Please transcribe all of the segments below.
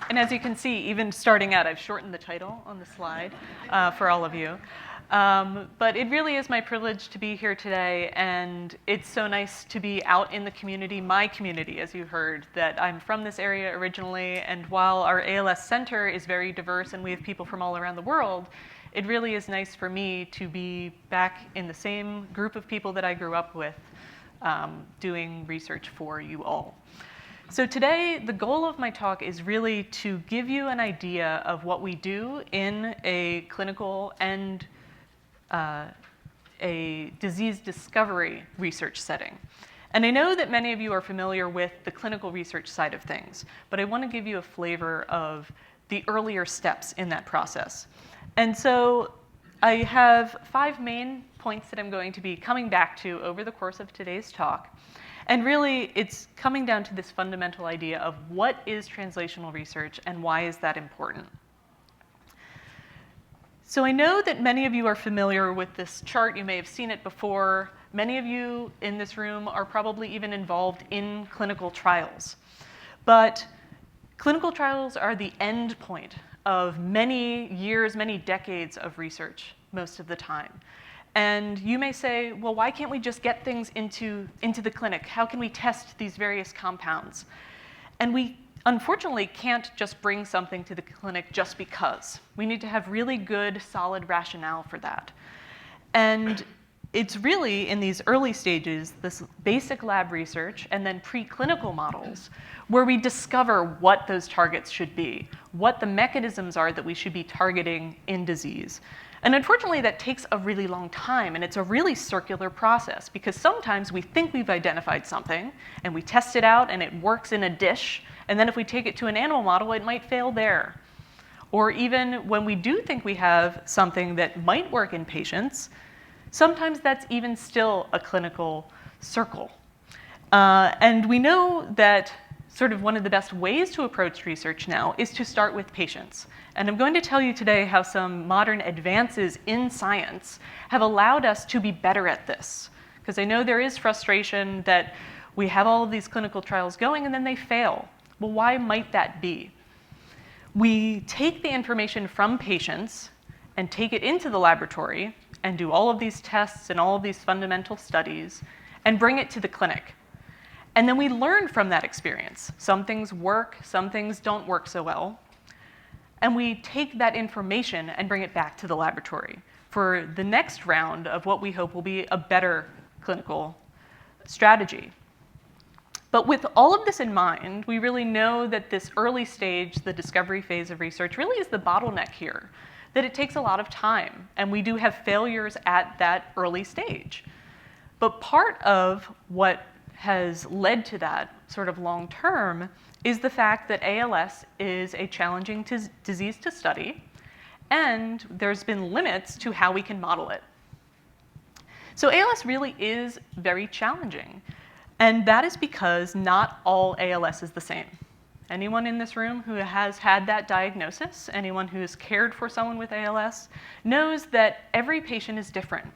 And as you can see, even starting out, I've shortened the title on the slide for all of you. But it really is my privilege to be here today, and it's so nice to be out in the community, my community, as you heard, that I'm from this area originally, and while our ALS Center is very diverse and we have people from all around the world, it really is nice for me to be back in the same group of people that I grew up with, doing research for you all. So today, the goal of my talk is really to give you an idea of what we do in a clinical and a disease discovery research setting. And I know that many of you are familiar with the clinical research side of things, but I want to give you a flavor of the earlier steps in that process. And so I have 5 main points that I'm going to be coming back to over the course of today's talk. And really, it's coming down to this fundamental idea of what is translational research and why is that important. So I know that many of you are familiar with this chart. You may have seen it before. Many of you in this room are probably even involved in clinical trials. But clinical trials are the end point of many years, many decades of research most of the time. And you may say, well, why can't we just get things into the clinic? How can we test these various compounds? And we unfortunately can't just bring something to the clinic just because. We need to have really good, solid rationale for that. And it's really in these early stages, this basic lab research and then preclinical models, where we discover what those targets should be, what the mechanisms are that we should be targeting in disease. And unfortunately, that takes a really long time, and it's a really circular process, because sometimes we think we've identified something, and we test it out, and it works in a dish, and then if we take it to an animal model, it might fail there. Or even when we do think we have something that might work in patients, sometimes that's even still a clinical circle. And we know that sort of one of the best ways to approach research now is to start with patients. And I'm going to tell you today how some modern advances in science have allowed us to be better at this. Because I know there is frustration that we have all of these clinical trials going and then they fail. Well, why might that be? We take the information from patients and take it into the laboratory and do all of these tests and all of these fundamental studies and bring it to the clinic. And then we learn from that experience. Some things work, some things don't work so well. And we take that information and bring it back to the laboratory for the next round of what we hope will be a better clinical strategy. But with all of this in mind, we really know that this early stage, the discovery phase of research, really is the bottleneck here, that it takes a lot of time, and we do have failures at that early stage. But part of what has led to that sort of long term is the fact that ALS is a challenging disease to study, and there's been limits to how we can model it. So ALS really is very challenging, and that is because not all ALS is the same. Anyone in this room who has had that diagnosis, anyone who has cared for someone with ALS, knows that every patient is different.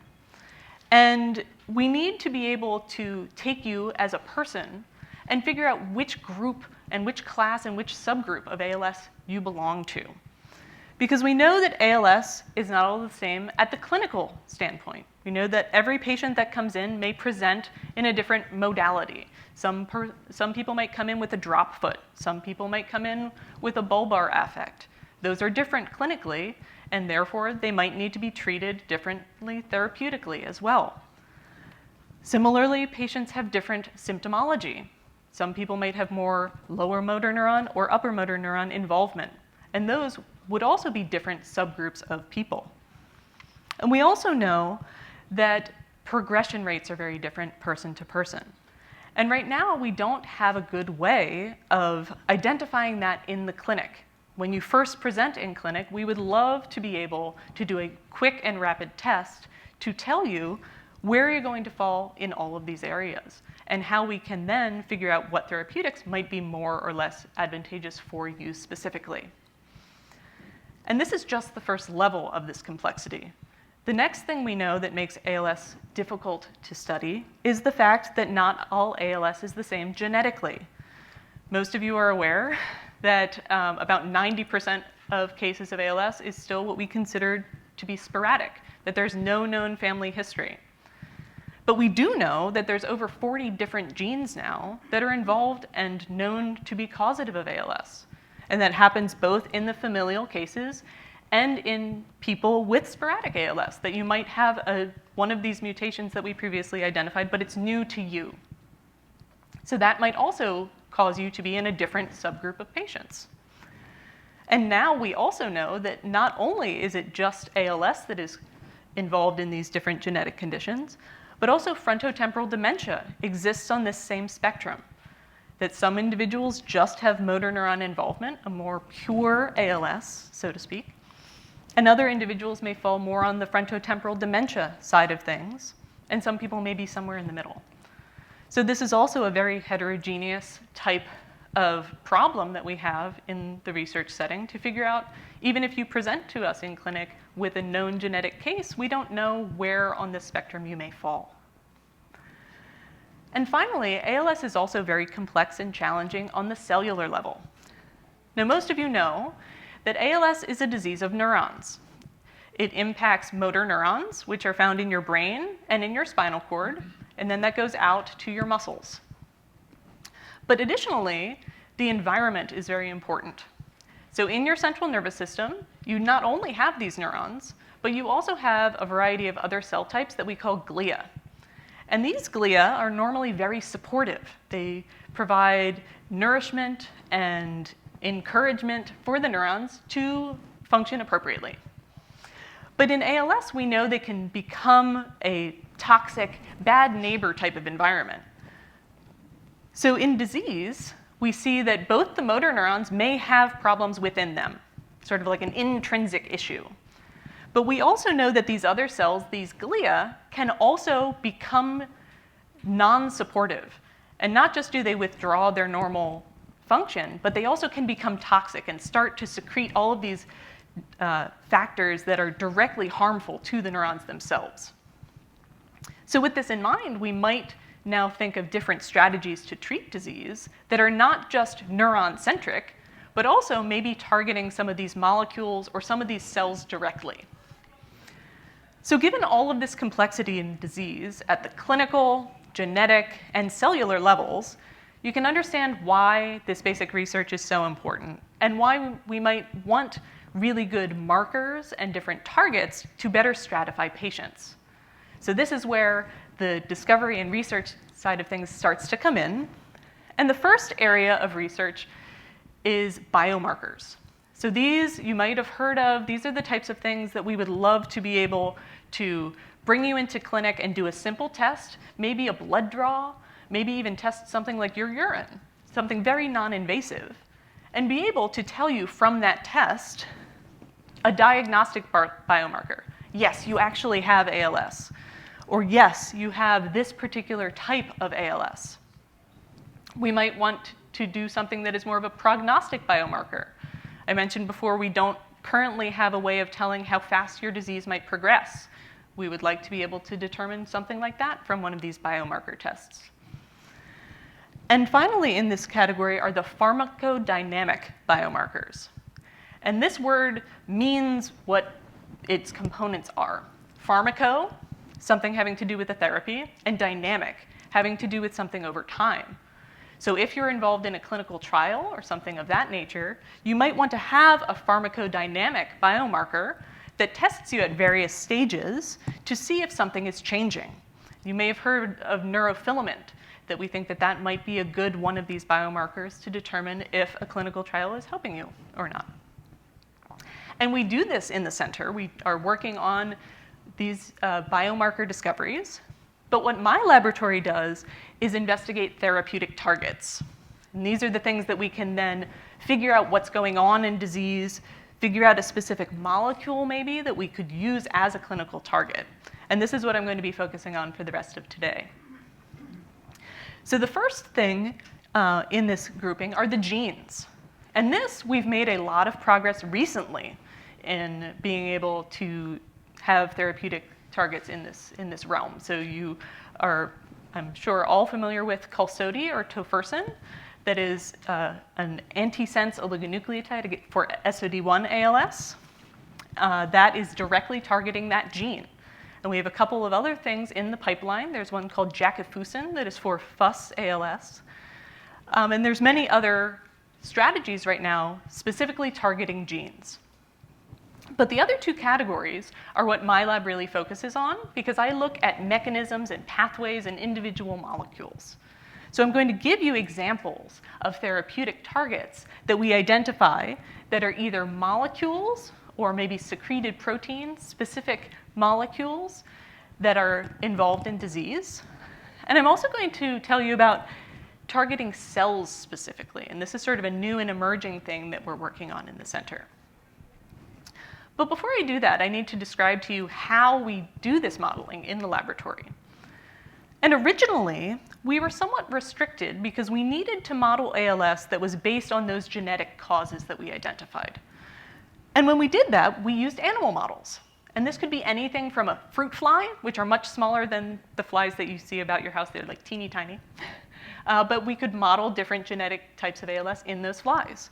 And we need to be able to take you as a person and figure out which group and which class and which subgroup of ALS you belong to. Because we know that ALS is not all the same at the clinical standpoint. We know that every patient that comes in may present in a different modality. Some people might come in with a drop foot. Some people might come in with a bulbar affect. Those are different clinically, and therefore they might need to be treated differently therapeutically as well. Similarly, patients have different symptomology. Some people might have more lower motor neuron or upper motor neuron involvement, and those would also be different subgroups of people. And we also know that progression rates are very different person to person. And right now, we don't have a good way of identifying that in the clinic. When you first present in clinic, we would love to be able to do a quick and rapid test to tell you where you're going to fall in all of these areas, and how we can then figure out what therapeutics might be more or less advantageous for you specifically. And this is just the first level of this complexity. The next thing we know that makes ALS difficult to study is the fact that not all ALS is the same genetically. Most of you are aware that about 90% of cases of ALS is still what we consider to be sporadic, that there's no known family history. But we do know that there's over 40 different genes now that are involved and known to be causative of ALS. And that happens both in the familial cases and in people with sporadic ALS, that you might have one of these mutations that we previously identified, but it's new to you. So that might also cause you to be in a different subgroup of patients. And now we also know that not only is it just ALS that is involved in these different genetic conditions, but also frontotemporal dementia exists on this same spectrum, that some individuals just have motor neuron involvement, a more pure ALS, so to speak, and other individuals may fall more on the frontotemporal dementia side of things, and some people may be somewhere in the middle. So this is also a very heterogeneous type of problem that we have in the research setting to figure out, even if you present to us in clinic with a known genetic case, we don't know where on this spectrum you may fall. And finally, ALS is also very complex and challenging on the cellular level. Now, most of you know that ALS is a disease of neurons. It impacts motor neurons, which are found in your brain and in your spinal cord, and then that goes out to your muscles. But additionally, the environment is very important. So in your central nervous system, you not only have these neurons, but you also have a variety of other cell types that we call glia. And these glia are normally very supportive. They provide nourishment and encouragement for the neurons to function appropriately. But in ALS, we know they can become a toxic, bad neighbor type of environment. So in disease, we see that both the motor neurons may have problems within them, sort of like an intrinsic issue. But we also know that these other cells, these glia, can also become non-supportive. And not just do they withdraw their normal function, but they also can become toxic and start to secrete all of these factors that are directly harmful to the neurons themselves. So with this in mind, we might now think of different strategies to treat disease that are not just neuron-centric, but also maybe targeting some of these molecules or some of these cells directly. So given all of this complexity in disease at the clinical, genetic, and cellular levels, you can understand why this basic research is so important and why we might want really good markers and different targets to better stratify patients. So this is where the discovery and research side of things starts to come in. And the first area of research is biomarkers. So these you might have heard of. These are the types of things that we would love to be able to bring you into clinic and do a simple test, maybe a blood draw, maybe even test something like your urine, something very non-invasive, and be able to tell you from that test a diagnostic biomarker. Yes, you actually have ALS. Or yes, you have this particular type of ALS. We might want to do something that is more of a prognostic biomarker. I mentioned before we don't currently have a way of telling how fast your disease might progress. We would like to be able to determine something like that from one of these biomarker tests. And finally in this category are the pharmacodynamic biomarkers. And this word means what its components are. Pharmaco, something having to do with the therapy, and dynamic, having to do with something over time. So if you're involved in a clinical trial or something of that nature, you might want to have a pharmacodynamic biomarker that tests you at various stages to see if something is changing. You may have heard of neurofilament, that we think that that might be a good one of these biomarkers to determine if a clinical trial is helping you or not. And we do this in the center. We are working on these biomarker discoveries. But what my laboratory does is investigate therapeutic targets. And these are the things that we can then figure out what's going on in disease, figure out a specific molecule maybe that we could use as a clinical target. And this is what I'm going to be focusing on for the rest of today. So the first thing in this grouping are the genes. And this, we've made a lot of progress recently in being able to have therapeutic targets in this realm. So you are I'm sure all familiar with Qalsody or tofersen, that is an antisense oligonucleotide for SOD1 ALS. That is directly targeting that gene. And we have a couple of other things in the pipeline. There's one called jakafusin that is for FUS ALS. And there's many other strategies right now specifically targeting genes. But the other two categories are what my lab really focuses on, because I look at mechanisms and pathways and individual molecules. So I'm going to give you examples of therapeutic targets that we identify that are either molecules or maybe secreted proteins, specific molecules that are involved in disease. And I'm also going to tell you about targeting cells specifically. And this is sort of a new and emerging thing that we're working on in the center. But before I do that, I need to describe to you how we do this modeling in the laboratory. And originally, we were somewhat restricted because we needed to model ALS that was based on those genetic causes that we identified. And when we did that, we used animal models. And this could be anything from a fruit fly, which are much smaller than the flies that you see about your house. They're like teeny tiny. But we could model different genetic types of ALS in those flies.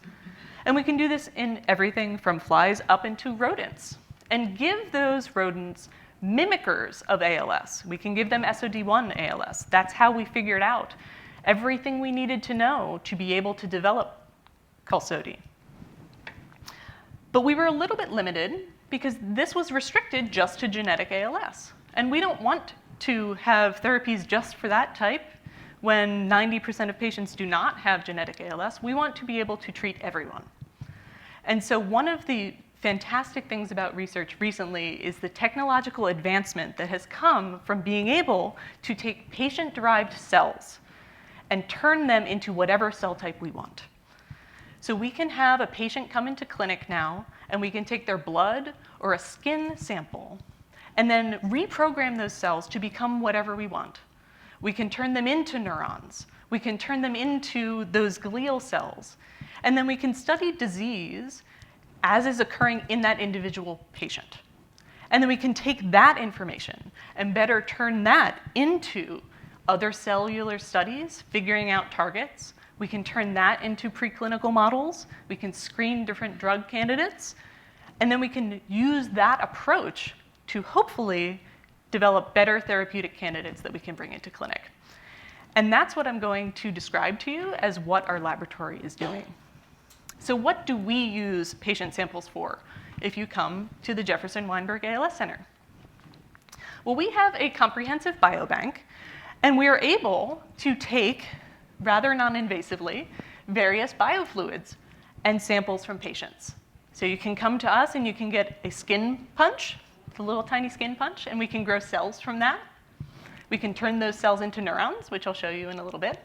And we can do this in everything from flies up into rodents and give those rodents mimickers of ALS. We can give them SOD1 ALS. That's how we figured out everything we needed to know to be able to develop Qalsody. But we were a little bit limited because this was restricted just to genetic ALS. And we don't want to have therapies just for that type when 90% of patients do not have genetic ALS. We want to be able to treat everyone. And so one of the fantastic things about research recently is the technological advancement that has come from being able to take patient-derived cells and turn them into whatever cell type we want. So we can have a patient come into clinic now, and we can take their blood or a skin sample and then reprogram those cells to become whatever we want. We can turn them into neurons. We can turn them into those glial cells. And then we can study disease as is occurring in that individual patient. And then we can take that information and better turn that into other cellular studies, figuring out targets. We can turn that into preclinical models. We can screen different drug candidates. And then we can use that approach to hopefully develop better therapeutic candidates that we can bring into clinic. And that's what I'm going to describe to you as what our laboratory is doing. So what do we use patient samples for if you come to the Jefferson Weinberg ALS Center? Well, we have a comprehensive biobank, and we are able to take, rather non-invasively, various biofluids and samples from patients. So you can come to us and you can get a skin punch, a little tiny skin punch, and we can grow cells from that. We can turn those cells into neurons, which I'll show you in a little bit.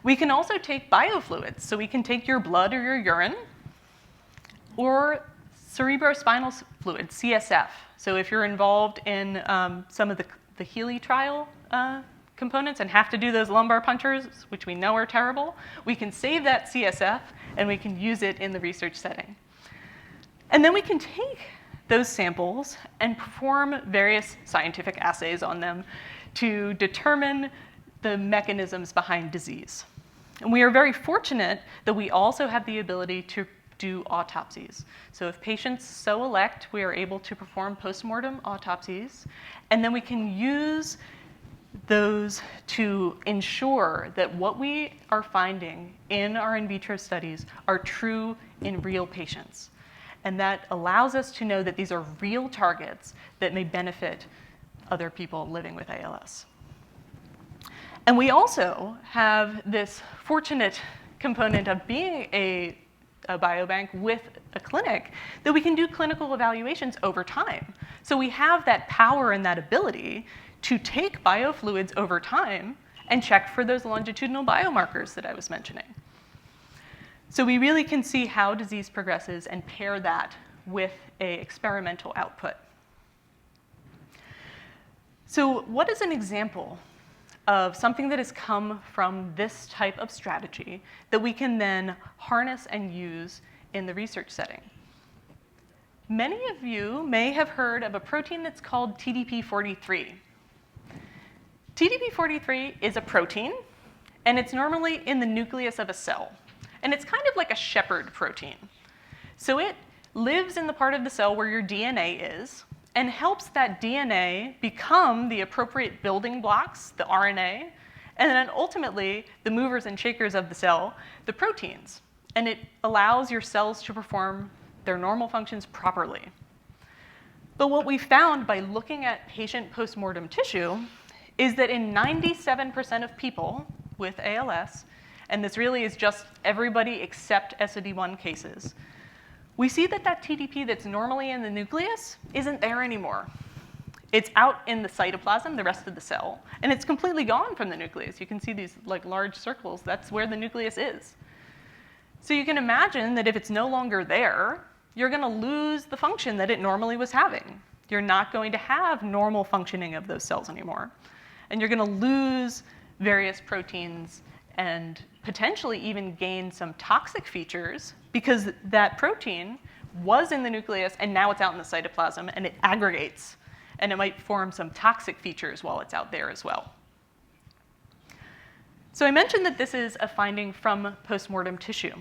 We can also take biofluids. So we can take your blood or your urine or cerebrospinal fluid, CSF. So if you're involved in some of the Healy trial components and have to do those lumbar punctures, which we know are terrible, we can save that CSF and we can use it in the research setting. And then we can take those samples and perform various scientific assays on them to determine the mechanisms behind disease. And we are very fortunate that we also have the ability to do autopsies. So if patients so elect, we are able to perform postmortem autopsies, and then we can use those to ensure that what we are finding in our in vitro studies are true in real patients. And that allows us to know that these are real targets that may benefit other people living with ALS. And we also have this fortunate component of being a biobank with a clinic that we can do clinical evaluations over time. So we have that power and that ability to take biofluids over time and check for those longitudinal biomarkers that I was mentioning. So we really can see how disease progresses and pair that with an experimental output. So what is an example of something that has come from this type of strategy that we can then harness and use in the research setting? Many of you may have heard of a protein that's called TDP-43. TDP-43 is a protein, and it's normally in the nucleus of a cell. And it's kind of like a shepherd protein. So it lives in the part of the cell where your DNA is and helps that DNA become the appropriate building blocks, the RNA, and then ultimately the movers and shakers of the cell, the proteins. And it allows your cells to perform their normal functions properly. But what we found by looking at patient postmortem tissue is that in 97% of people with ALS, and this really is just everybody except SOD1 cases, we see that that TDP that's normally in the nucleus isn't there anymore. It's out in the cytoplasm, the rest of the cell, and it's completely gone from the nucleus. You can see these like large circles. That's where the nucleus is. So you can imagine that if it's no longer there, you're going to lose the function that it normally was having. You're not going to have normal functioning of those cells anymore. And you're going to lose various proteins and potentially even gain some toxic features because that protein was in the nucleus and now it's out in the cytoplasm and it aggregates. And it might form some toxic features while it's out there as well. So I mentioned that this is a finding from postmortem tissue.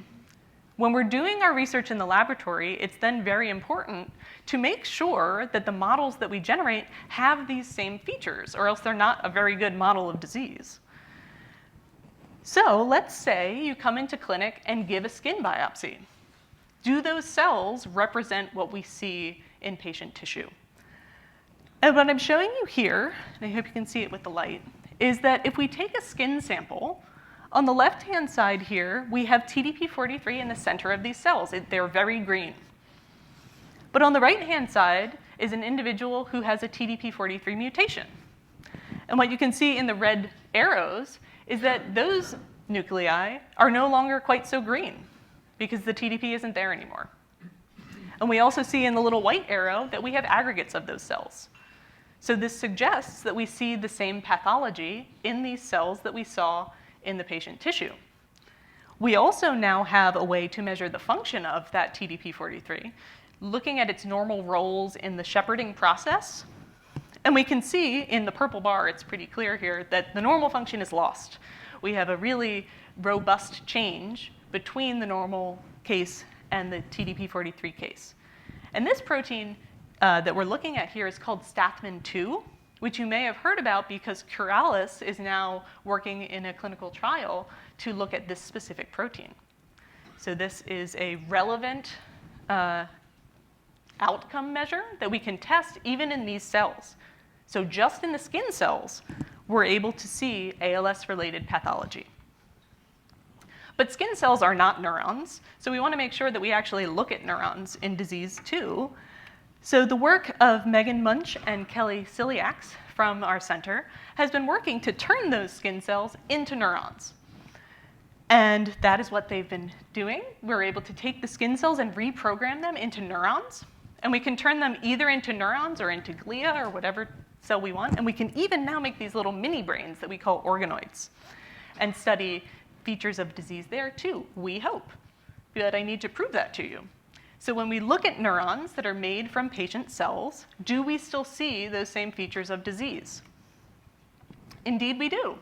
When we're doing our research in the laboratory, it's then very important to make sure that the models that we generate have these same features, or else they're not a very good model of disease. So let's say you come into clinic and give a skin biopsy. Do those cells represent what we see in patient tissue? And what I'm showing you here, and I hope you can see it with the light, is that if we take a skin sample, on the left-hand side here, we have TDP-43 in the center of these cells. They're very green. But on the right-hand side is an individual who has a TDP-43 mutation. And what you can see in the red arrows is that those nuclei are no longer quite so green because the TDP isn't there anymore. And we also see in the little white arrow that we have aggregates of those cells. So this suggests that we see the same pathology in these cells that we saw in the patient tissue. We also now have a way to measure the function of that TDP-43, looking at its normal roles in the shepherding process. And we can see in the purple bar, it's pretty clear here, that the normal function is lost. We have a really robust change between the normal case and the TDP-43 case. And this protein that we're looking at here is called Stathmin-2, which you may have heard about because Curalis is now working in a clinical trial to look at this specific protein. So this is a relevant outcome measure that we can test even in these cells. So just in the skin cells, we're able to see ALS-related pathology. But skin cells are not neurons, so we want to make sure that we actually look at neurons in disease too. So the work of Megan Munch and Kelly Ciliax from our center has been working to turn those skin cells into neurons. And that is what they've been doing. We're able to take the skin cells and reprogram them into neurons. And we can turn them either into neurons or into glia or whatever cell we want. And we can even now make these little mini brains that we call organoids and study features of disease there too, we hope. But I need to prove that to you. So when we look at neurons that are made from patient cells, do we still see those same features of disease? Indeed, we do.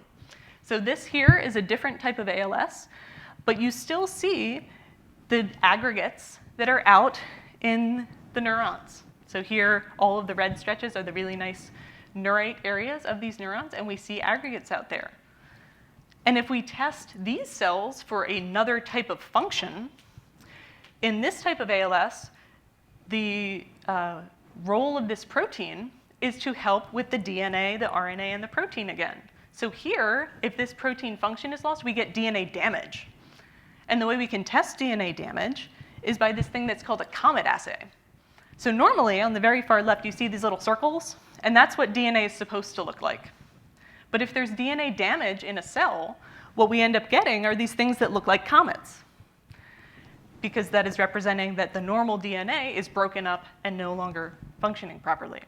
So this here is a different type of ALS, but you still see the aggregates that are out in the neurons. So here, all of the red stretches are the really nice neurite areas of these neurons, and we see aggregates out there. And if we test these cells for another type of function, in this type of ALS, the role of this protein is to help with the DNA, the RNA, and the protein again. So here, if this protein function is lost, we get DNA damage. And the way we can test DNA damage is by this thing that's called a COMET assay. So normally, on the very far left, you see these little circles, and that's what DNA is supposed to look like. But if there's DNA damage in a cell, what we end up getting are these things that look like comets, because that is representing that the normal DNA is broken up and no longer functioning properly.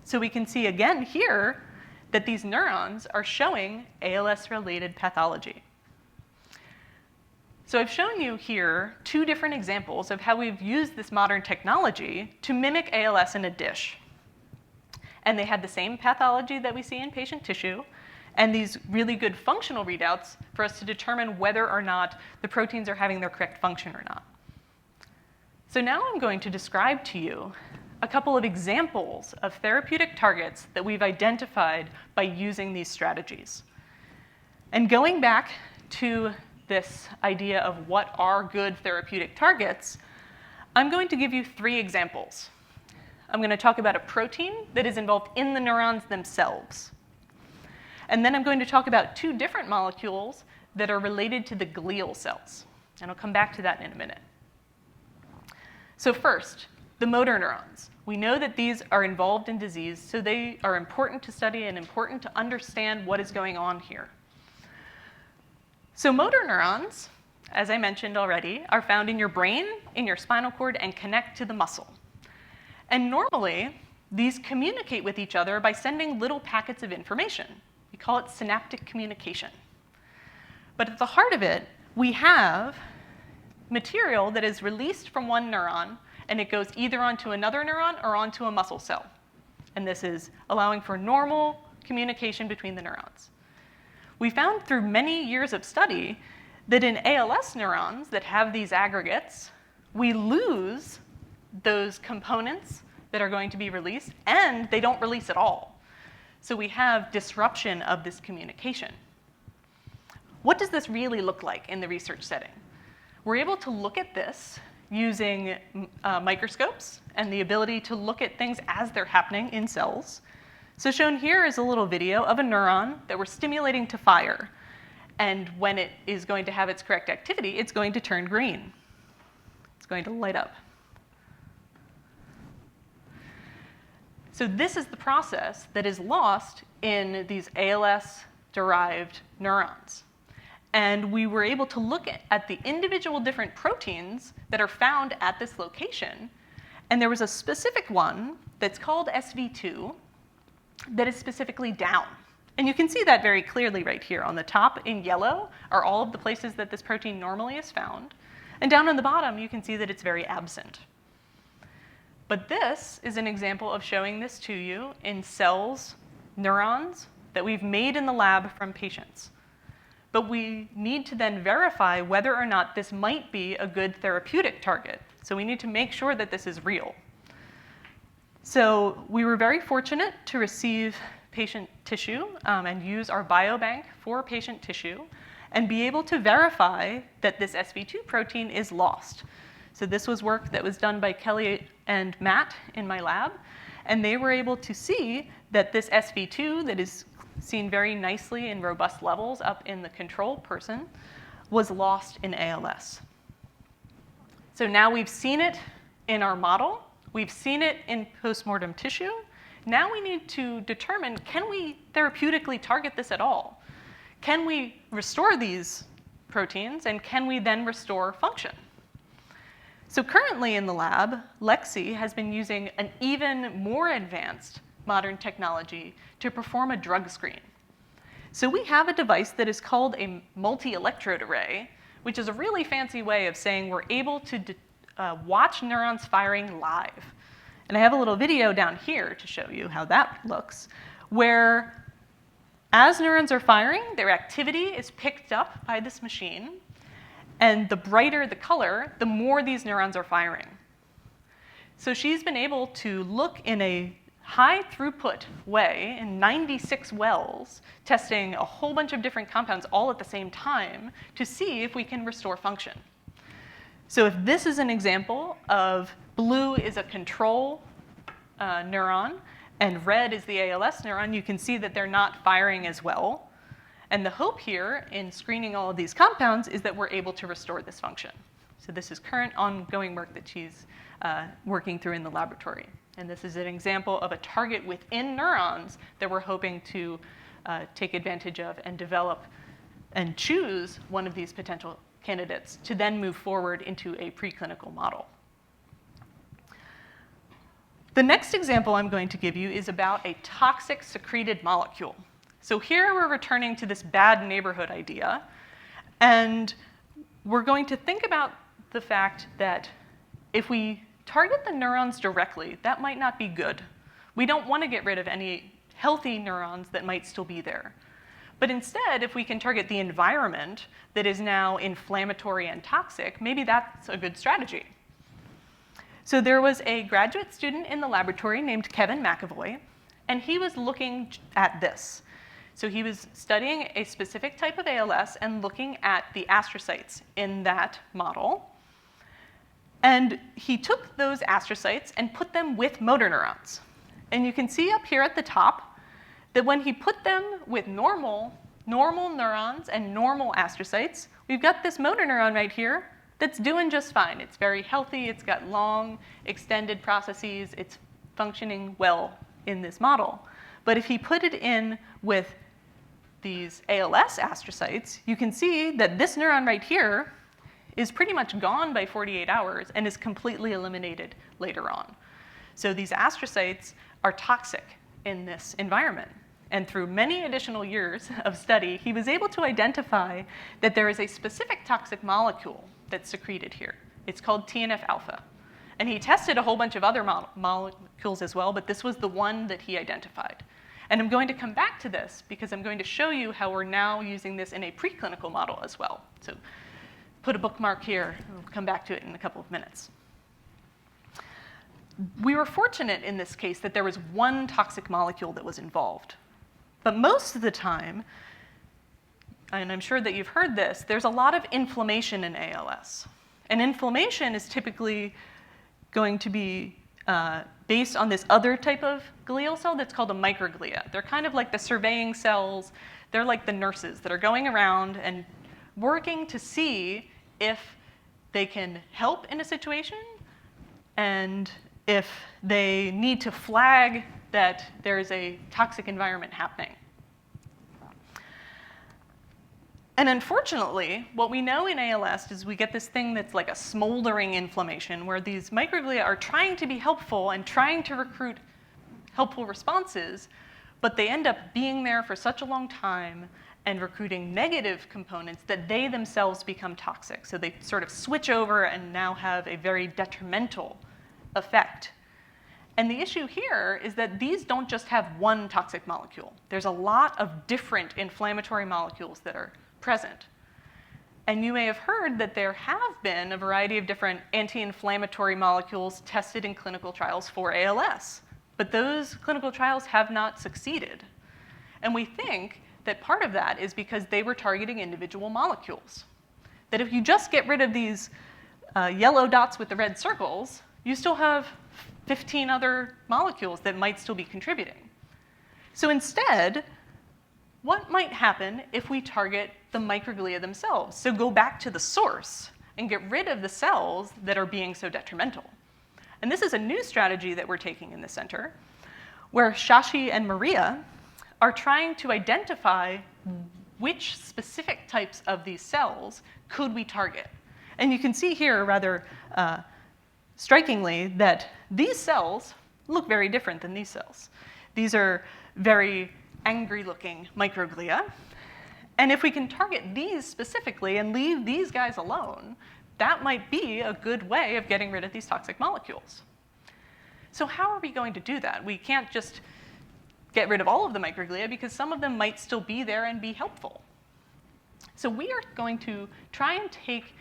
So we can see again here that these neurons are showing ALS-related pathology. So I've shown you here two different examples of how we've used this modern technology to mimic ALS in a dish. And they had the same pathology that we see in patient tissue, and these really good functional readouts for us to determine whether or not the proteins are having their correct function or not. So now I'm going to describe to you a couple of examples of therapeutic targets that we've identified by using these strategies. And going back to this idea of what are good therapeutic targets, I'm going to give you 3 examples. I'm going to talk about a protein that is involved in the neurons themselves. And then I'm going to talk about 2 different molecules that are related to the glial cells. And I'll come back to that in a minute. So first, the motor neurons. We know that these are involved in disease, so they are important to study and important to understand what is going on here. So motor neurons, as I mentioned already, are found in your brain, in your spinal cord, and connect to the muscle. And normally, these communicate with each other by sending little packets of information. We call it synaptic communication. But at the heart of it, we have material that is released from one neuron, and it goes either onto another neuron or onto a muscle cell. And this is allowing for normal communication between the neurons. We found through many years of study that in ALS neurons that have these aggregates, we lose those components that are going to be released, and they don't release at all. So we have disruption of this communication. What does this really look like in the research setting? We're able to look at this using microscopes and the ability to look at things as they're happening in cells. So shown here is a little video of a neuron that we're stimulating to fire. And when it is going to have its correct activity, it's going to turn green. It's going to light up. So this is the process that is lost in these ALS-derived neurons. And we were able to look at the individual different proteins that are found at this location. And there was a specific one that's called SV2 that is specifically down. And you can see that very clearly right here. On the top in yellow are all of the places that this protein normally is found. And down on the bottom, you can see that it's very absent. But this is an example of showing this to you in cells, neurons, that we've made in the lab from patients. But we need to then verify whether or not this might be a good therapeutic target. So we need to make sure that this is real. So we were very fortunate to receive patient tissue and use our biobank for patient tissue and be able to verify that this SV2 protein is lost. So this was work that was done by Kelly and Matt in my lab, and they were able to see that this SV2 that is seen very nicely in robust levels up in the control person was lost in ALS. So now we've seen it in our model. We've seen it in postmortem tissue. Now we need to determine, can we therapeutically target this at all? Can we restore these proteins, and can we then restore function? So currently in the lab, Lexi has been using an even more advanced modern technology to perform a drug screen. So we have a device that is called a multi-electrode array, which is a really fancy way of saying we're able to watch neurons firing live. And I have a little video down here to show you how that looks, where as neurons are firing, their activity is picked up by this machine. And the brighter the color, the more these neurons are firing. So she's been able to look in a high throughput way in 96 wells, testing a whole bunch of different compounds all at the same time to see if we can restore function. So if this is an example of blue is a control neuron and red is the ALS neuron, you can see that they're not firing as well. And the hope here in screening all of these compounds is that we're able to restore this function. So this is current ongoing work that she's working through in the laboratory. And this is an example of a target within neurons that we're hoping to take advantage of and develop and choose one of these potential candidates to then move forward into a preclinical model. The next example I'm going to give you is about a toxic secreted molecule. So here we're returning to this bad neighborhood idea, and we're going to think about the fact that if we target the neurons directly, that might not be good. We don't want to get rid of any healthy neurons that might still be there. But instead, if we can target the environment that is now inflammatory and toxic, maybe that's a good strategy. So there was a graduate student in the laboratory named Kevin McAvoy, and he was looking at this. So he was studying a specific type of ALS and looking at the astrocytes in that model. And he took those astrocytes and put them with motor neurons. And you can see up here at the top that when he put them with normal neurons and normal astrocytes, we've got this motor neuron right here that's doing just fine. It's very healthy. It's got long, extended processes. It's functioning well in this model. But if he put it in with these ALS astrocytes, you can see that this neuron right here is pretty much gone by 48 hours and is completely eliminated later on. So these astrocytes are toxic in this environment. And through many additional years of study, he was able to identify that there is a specific toxic molecule that's secreted here. It's called TNF-alpha. And he tested a whole bunch of other molecules as well, but this was the one that he identified. And I'm going to come back to this because I'm going to show you how we're now using this in a preclinical model as well. So put a bookmark here, and we'll come back to it in a couple of minutes. We were fortunate in this case that there was one toxic molecule that was involved. But most of the time, and I'm sure that you've heard this, there's a lot of inflammation in ALS. And inflammation is typically going to be based on this other type of glial cell that's called a microglia. They're kind of like the surveying cells. They're like the nurses that are going around and working to see if they can help in a situation and if they need to flag that there is a toxic environment happening. And unfortunately, what we know in ALS is we get this thing that's like a smoldering inflammation where these microglia are trying to be helpful and trying to recruit helpful responses, but they end up being there for such a long time and recruiting negative components that they themselves become toxic. So they sort of switch over and now have a very detrimental effect. And the issue here is that these don't just have one toxic molecule. There's a lot of different inflammatory molecules that are present. And you may have heard that there have been a variety of different anti-inflammatory molecules tested in clinical trials for ALS. But those clinical trials have not succeeded. And we think that part of that is because they were targeting individual molecules. That if you just get rid of these yellow dots with the red circles, you still have 15 other molecules that might still be contributing. So instead, what might happen if we target the microglia themselves? So go back to the source and get rid of the cells that are being so detrimental. And this is a new strategy that we're taking in the center, where Shashi and Maria are trying to identify which specific types of these cells could we target. And you can see here rather strikingly that these cells look very different than these cells. These are very angry-looking microglia. And if we can target these specifically and leave these guys alone, that might be a good way of getting rid of these toxic molecules. So how are we going to do that? We can't just get rid of all of the microglia because some of them might still be there and be helpful. So we are going to try and take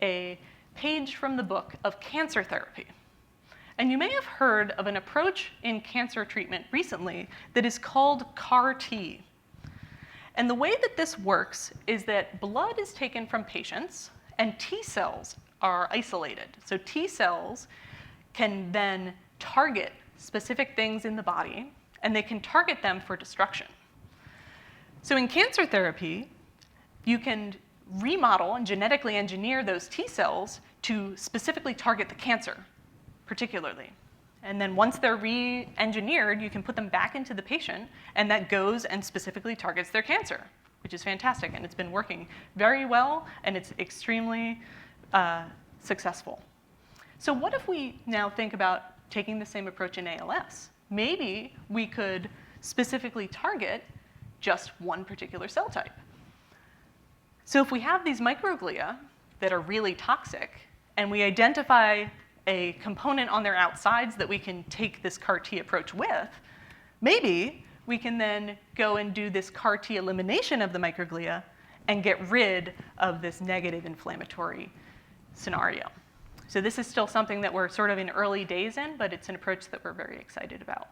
a page from the book of cancer therapy. And you may have heard of an approach in cancer treatment recently that is called CAR-T. And the way that this works is that blood is taken from patients and T cells are isolated. So T cells can then target specific things in the body, and they can target them for destruction. So in cancer therapy, you can remodel and genetically engineer those T cells to specifically target the cancer, particularly. And then once they're re-engineered, you can put them back into the patient, and that goes and specifically targets their cancer, which is fantastic. And it's been working very well, and it's extremely successful. So what if we now think about taking the same approach in ALS? Maybe we could specifically target just one particular cell type. So if we have these microglia that are really toxic, and we identify a component on their outsides that we can take this CAR-T approach with, maybe we can then go and do this CAR T elimination of the microglia and get rid of this negative inflammatory scenario. So this is still something that we're sort of in early days in, but it's an approach that we're very excited about.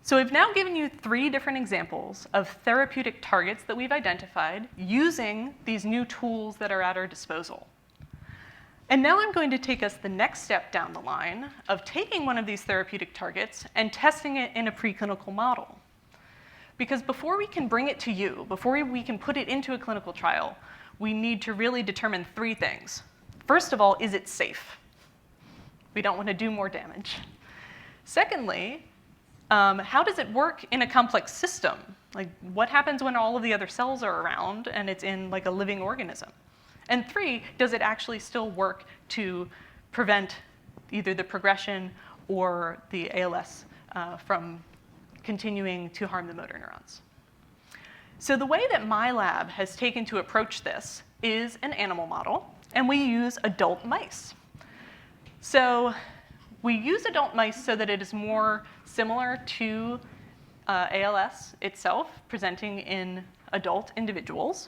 So I've now given you 3 different examples of therapeutic targets that we've identified using these new tools that are at our disposal. And now I'm going to take us the next step down the line of taking one of these therapeutic targets and testing it in a preclinical model. Because before we can bring it to you, before we can put it into a clinical trial, we need to really determine 3 things. First of all, is it safe? We don't want to do more damage. Secondly, how does it work in a complex system? Like, what happens when all of the other cells are around and it's in like a living organism? And 3, does it actually still work to prevent either the progression or the ALS from continuing to harm the motor neurons? So the way that my lab has taken to approach this is an animal model, and we use adult mice. So we use adult mice so that it is more similar to ALS itself, presenting in adult individuals.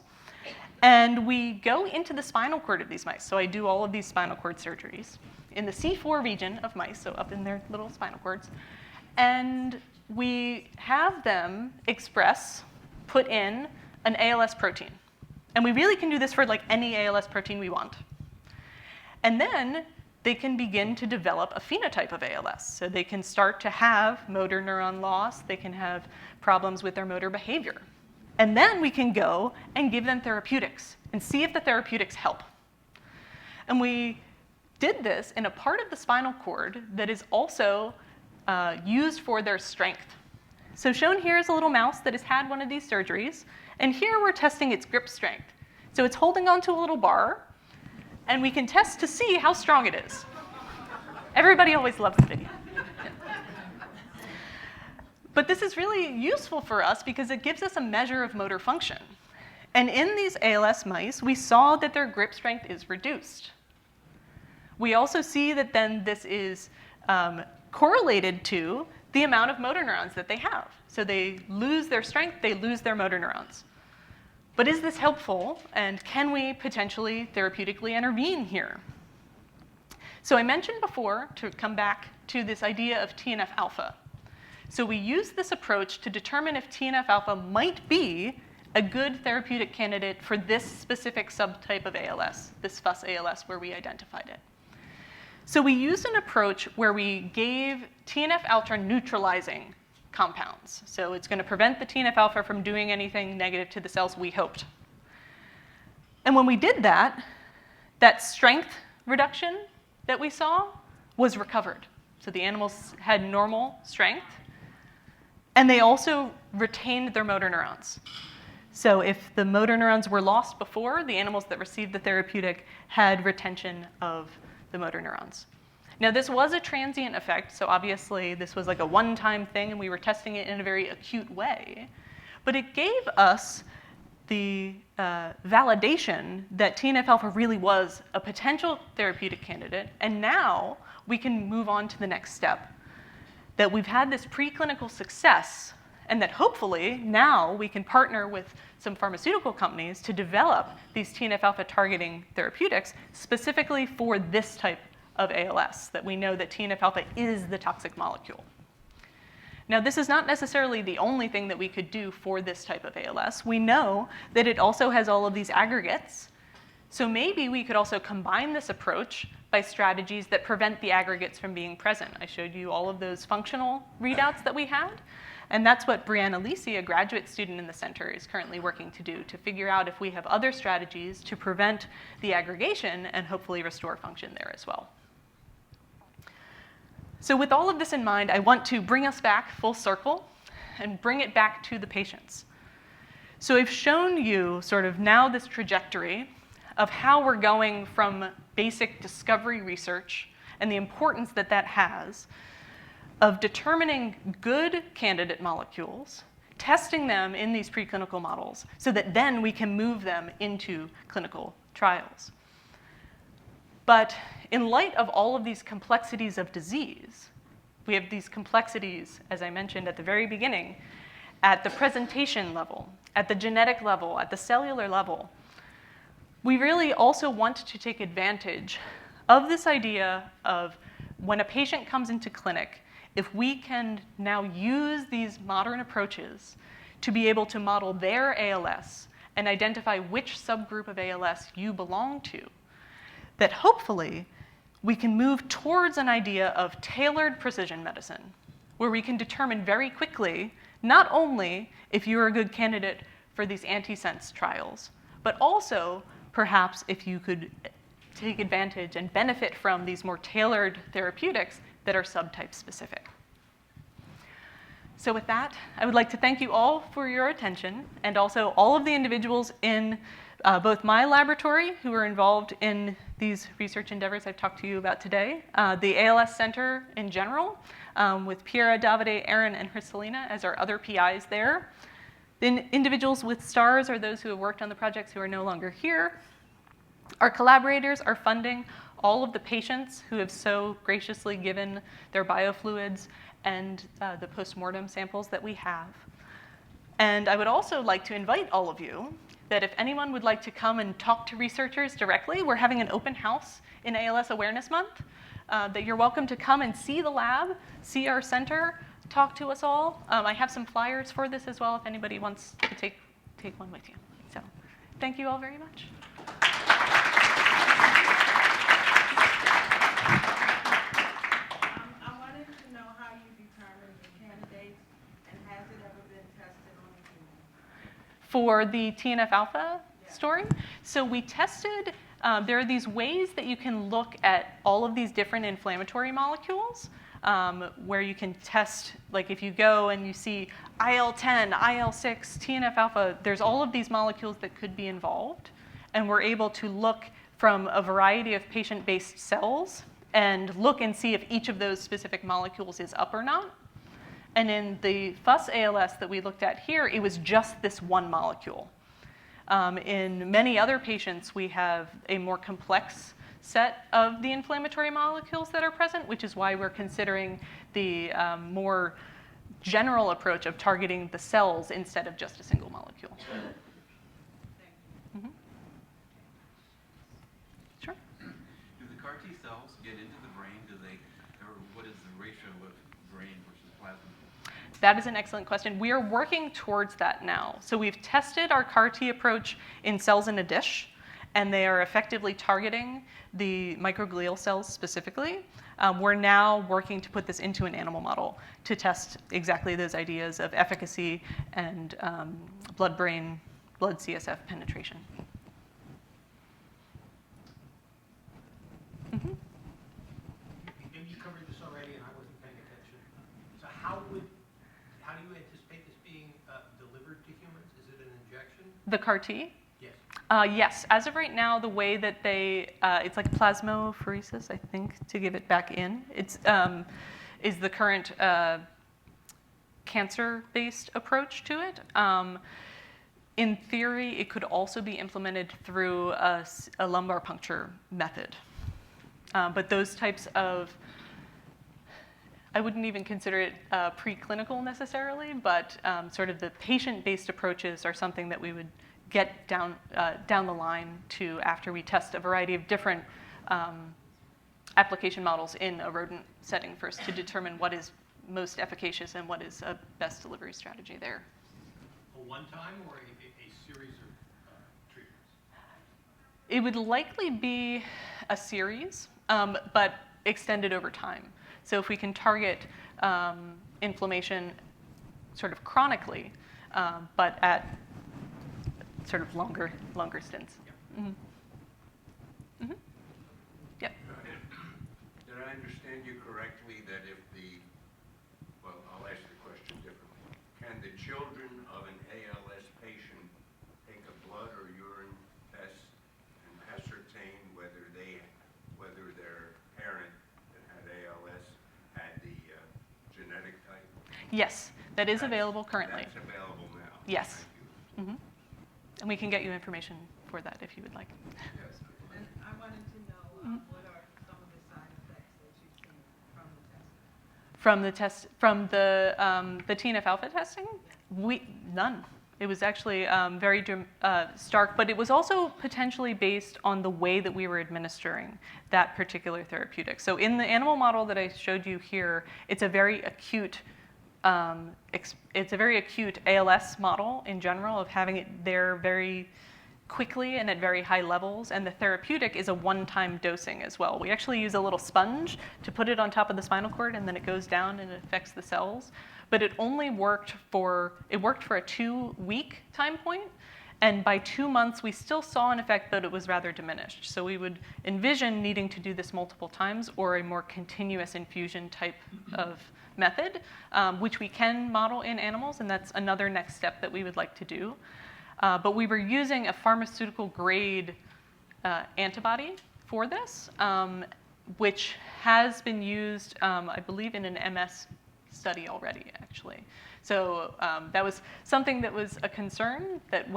And we go into the spinal cord of these mice. So I do all of these spinal cord surgeries in the C4 region of mice, so up in their little spinal cords. And we have them put in an ALS protein. And we really can do this for like any ALS protein we want. And then they can begin to develop a phenotype of ALS. So they can start to have motor neuron loss. They can have problems with their motor behavior. And then we can go and give them therapeutics and see if the therapeutics help. And we did this in a part of the spinal cord that is also used for their strength. So shown here is a little mouse that has had one of these surgeries. And here we're testing its grip strength. So it's holding onto a little bar. And we can test to see how strong it is. Everybody always loves the video. But this is really useful for us because it gives us a measure of motor function. And in these ALS mice, we saw that their grip strength is reduced. We also see that then this is correlated to the amount of motor neurons that they have. So they lose their strength, they lose their motor neurons. But is this helpful, and can we potentially therapeutically intervene here? So I mentioned before, to come back to this idea of TNF-alpha. So we use this approach to determine if TNF-alpha might be a good therapeutic candidate for this specific subtype of ALS, this FUS ALS where we identified it. So we used an approach where we gave TNF-alpha neutralizing compounds. So it's going to prevent the TNF-alpha from doing anything negative to the cells we hoped. And when we did that, that strength reduction that we saw was recovered. So the animals had normal strength, and they also retained their motor neurons. So if the motor neurons were lost before, the animals that received the therapeutic had retention of the motor neurons. Now, this was a transient effect, so obviously this was like a one-time thing, and we were testing it in a very acute way. But it gave us the validation that TNF-alpha really was a potential therapeutic candidate, and now we can move on to the next step. That we've had this preclinical success, and that hopefully now we can partner with some pharmaceutical companies to develop these TNF-alpha targeting therapeutics specifically for this type of ALS, that we know that TNF-alpha is the toxic molecule. Now, this is not necessarily the only thing that we could do for this type of ALS. We know that it also has all of these aggregates. So maybe we could also combine this approach by strategies that prevent the aggregates from being present. I showed you all of those functional readouts that we had. And that's what Brianna Lisi, a graduate student in the center, is currently working to do, to figure out if we have other strategies to prevent the aggregation and hopefully restore function there as well. So with all of this in mind, I want to bring us back full circle and bring it back to the patients. So I've shown you sort of now this trajectory of how we're going from basic discovery research and the importance that that has of determining good candidate molecules, testing them in these preclinical models so that then we can move them into clinical trials. But in light of all of these complexities of disease, We have these complexities, as I mentioned at the very beginning, at the presentation level, at the genetic level, at the cellular level. We really also want to take advantage of this idea of when a patient comes into clinic, if we can now use these modern approaches to be able to model their ALS and identify which subgroup of ALS you belong to, that hopefully we can move towards an idea of tailored precision medicine, where we can determine very quickly not only if you're a good candidate for these antisense trials, but also perhaps if you could take advantage and benefit from these more tailored therapeutics that are subtype specific. So with that, I would like to thank you all for your attention, and also all of the individuals in both my laboratory who are involved in these research endeavors I've talked to you about today, the ALS Center in general, with Piera, Davide, Aaron, and Hriselina as our other PIs there. The individuals with stars are those who have worked on the projects who are no longer here. Our collaborators are funding all of the patients who have so graciously given their biofluids and the postmortem samples that we have. And I would also like to invite all of you that if anyone would like to come and talk to researchers directly, we're having an open house in ALS Awareness Month, that you're welcome to come and see the lab, see our center, talk to us all. I have some flyers for this as well if anybody wants to take one with you. So thank you all very much. I wanted to know how you determine the candidates, and has it ever been tested on humans? For the TNF-alpha story, so we tested, there are these ways that you can look at all of these different inflammatory molecules, where you can test, like if you go and you see IL-10, IL-6, TNF-alpha, there's all of these molecules that could be involved, and we're able to look from a variety of patient-based cells and look and see if each of those specific molecules is up or not. And in the FUS ALS that we looked at here, it was just this one molecule. In many other patients, we have a more complex set of the inflammatory molecules that are present, which is why we're considering the more general approach of targeting the cells instead of just a single molecule. Mm-hmm. Sure. Do the CAR T cells get into the brain? Or what is the ratio of brain versus plasma? That is an excellent question. We are working towards that now. So we've tested our CAR T approach in cells in a dish, and they are effectively targeting the microglial cells specifically. We're now working to put this into an animal model to test exactly those ideas of efficacy and blood-brain, blood-CSF penetration. Mm-hmm. Maybe you covered this already and I wasn't paying attention. So how do you anticipate this being delivered to humans? Is it an injection? The CAR T? Yes. Yes. As of right now, the way that it's like plasmapheresis, I think, to give it back in. It's is the current cancer-based approach to it. In theory, it could also be implemented through a lumbar puncture method. But those types of, I wouldn't even consider it preclinical necessarily, but sort of the patient-based approaches are something that we would get down the line to after we test a variety of different application models in a rodent setting first to determine what is most efficacious and what is a best delivery strategy there. A one-time or a series of treatments? It would likely be a series, but extended over time. So if we can target inflammation sort of chronically, but at sort of longer stints. Yeah. Mm-hmm. Mm-hmm. Yep. Did I understand you correctly that well, I'll ask the question differently. Can the children of an ALS patient take a blood or urine test and ascertain whether their parent that had ALS had the genetic type? Yes, that is available currently. That's available now. Yes. Thank you. Mm-hmm. And we can get you information for that if you would like. Yes. And I wanted to know what are some of the side effects that you've seen from the test? From the TNF alpha testing, none. It was actually very stark, but it was also potentially based on the way that we were administering that particular therapeutic. So in the animal model that I showed you here, it's a very acute ALS model in general of having it there very quickly and at very high levels, and the therapeutic is a one-time dosing as well. We actually use a little sponge to put it on top of the spinal cord, and then it goes down and it affects the cells. But it only worked for a 2-week time point, and by 2 months we still saw an effect, but it was rather diminished. So we would envision needing to do this multiple times or a more continuous infusion type of method, which we can model in animals, and that's another next step that we would like to do. But we were using a pharmaceutical grade antibody for this, which has been used, I believe, in an MS study already, actually. So that was something that was a concern, that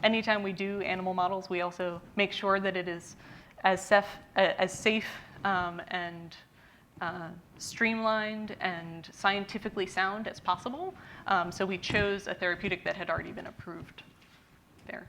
anytime we do animal models, we also make sure that it is as safe and streamlined and scientifically sound as possible. So we chose a therapeutic that had already been approved there.